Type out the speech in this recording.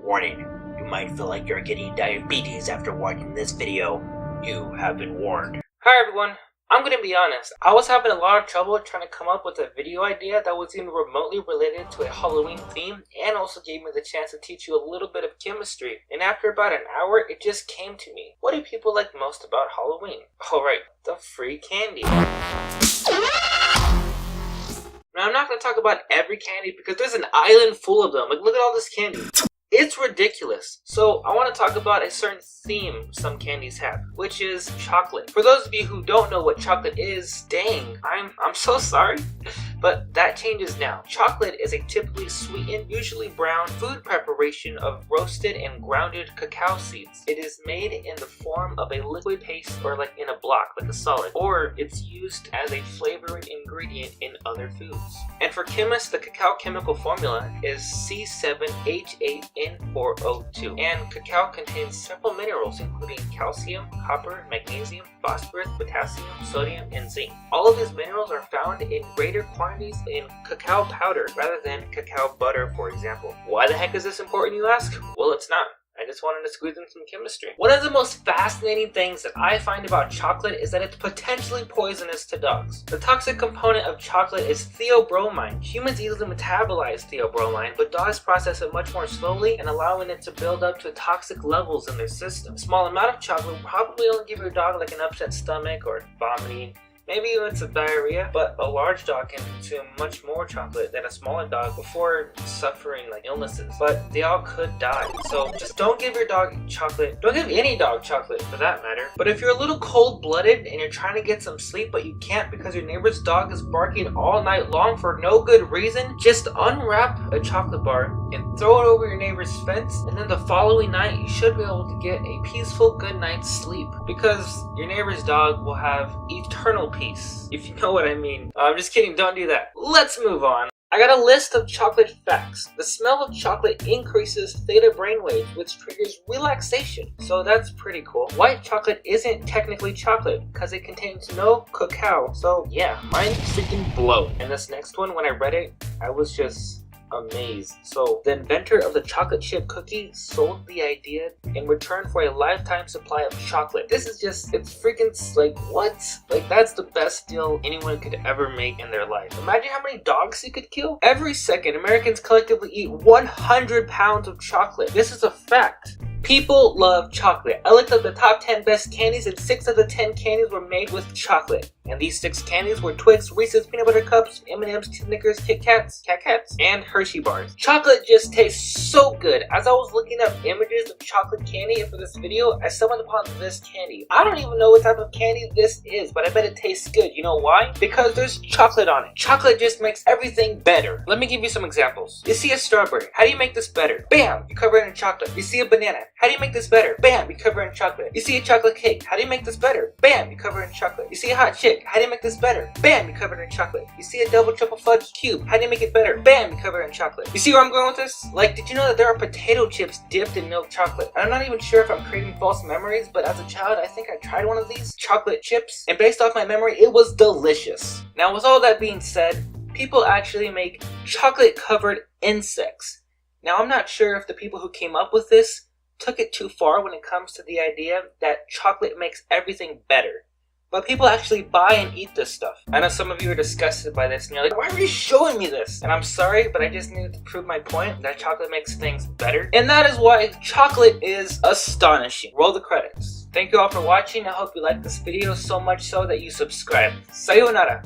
Warning, you might feel like you're getting diabetes after watching this video. You have been warned. Hi everyone, I'm gonna be honest, I was having a lot of trouble trying to come up with a video idea that was even remotely related to a Halloween theme and also gave me the chance to teach you a little bit of chemistry. And after about an hour, it just came to me. What do people like most about Halloween? Alright, the free candy. Now I'm not gonna talk about every candy because there's an island full of them. Like, look at all this candy. It's ridiculous. So I want to talk about a certain theme some candies have, which is chocolate. For those of you who don't know what chocolate is, dang, I'm so sorry. But that changes now. Chocolate is a typically sweetened, usually brown, food preparation of roasted and grounded cacao seeds. It is made in the form of a liquid paste or like in a block, like a solid, or it's used as a flavoring ingredient in other foods. And for chemists, the cacao chemical formula is C7H8N4O2. And cacao contains several minerals including calcium, copper, magnesium, phosphorus, potassium, sodium, and zinc. All of these minerals are found in greater quantities in cacao powder rather than cacao butter, for example. Why the heck is this important, you ask? Well, it's not. I just wanted to squeeze in some chemistry. One of the most fascinating things that I find about chocolate is that it's potentially poisonous to dogs. The toxic component of chocolate is theobromine. Humans easily metabolize theobromine, but dogs process it much more slowly and allowing it to build up to toxic levels in their system. A small amount of chocolate will probably only give your dog like an upset stomach or vomiting. Maybe even some diarrhea, but a large dog can consume much more chocolate than a smaller dog before suffering like illnesses. But they all could die. So just don't give your dog chocolate. Don't give any dog chocolate for that matter. But if you're a little cold-blooded and you're trying to get some sleep but you can't because your neighbor's dog is barking all night long for no good reason, just unwrap a chocolate bar and throw it over your neighbor's fence, and then the following night you should be able to get a peaceful good night's sleep because your neighbor's dog will have eternal peace, if you know what I mean. I'm just kidding, don't do that. Let's move on. I got a list of chocolate facts. The smell of chocolate increases theta brainwaves, which triggers relaxation. So that's pretty cool. White chocolate isn't technically chocolate because it contains no cacao. So yeah, mind freaking blown. And this next one, when I read it, I was just amazed. So the inventor of the chocolate chip cookie sold the idea in return for a lifetime supply of chocolate. This is just, it's freaking like, what? Like, that's the best deal anyone could ever make in their life. Imagine how many dogs you could kill. Every second, Americans collectively eat 100 pounds of chocolate. This is a fact. People love chocolate. I looked up the top 10 best candies and 6 of the 10 candies were made with chocolate. And these 6 candies were Twix, Reese's Peanut Butter Cups, M&M's, Snickers, Kit Kats, and Hershey bars. Chocolate just tastes so good. As I was looking up images of chocolate candy for this video, I stumbled upon this candy. I don't even know what type of candy this is, but I bet it tastes good. You know why? Because there's chocolate on it. Chocolate just makes everything better. Let me give you some examples. You see a strawberry. How do you make this better? Bam! You cover it in chocolate. You see a banana. How do you make this better? Bam! You cover it in chocolate. You see a chocolate cake. How do you make this better? Bam! You cover it in chocolate. You see a hot chick. How do you make this better? Bam! You cover it in chocolate. You see a double triple fudge cube. How do you make it better? Bam! You cover it in chocolate. You see where I'm going with this? Like, did you know that there are potato chips dipped in milk chocolate? I'm not even sure if I'm creating false memories, but as a child, I think I tried one of these chocolate chips, and based off my memory, it was delicious. Now, with all that being said, people actually make chocolate-covered insects. Now, I'm not sure if the people who came up with this took it too far when it comes to the idea that chocolate makes everything better. But people actually buy and eat this stuff. I know some of you are disgusted by this and you're like, why are you showing me this? And I'm sorry, but I just needed to prove my point that chocolate makes things better. And that is why chocolate is astonishing. Roll the credits. Thank you all for watching. I hope you liked this video so much so that you subscribe. Sayonara.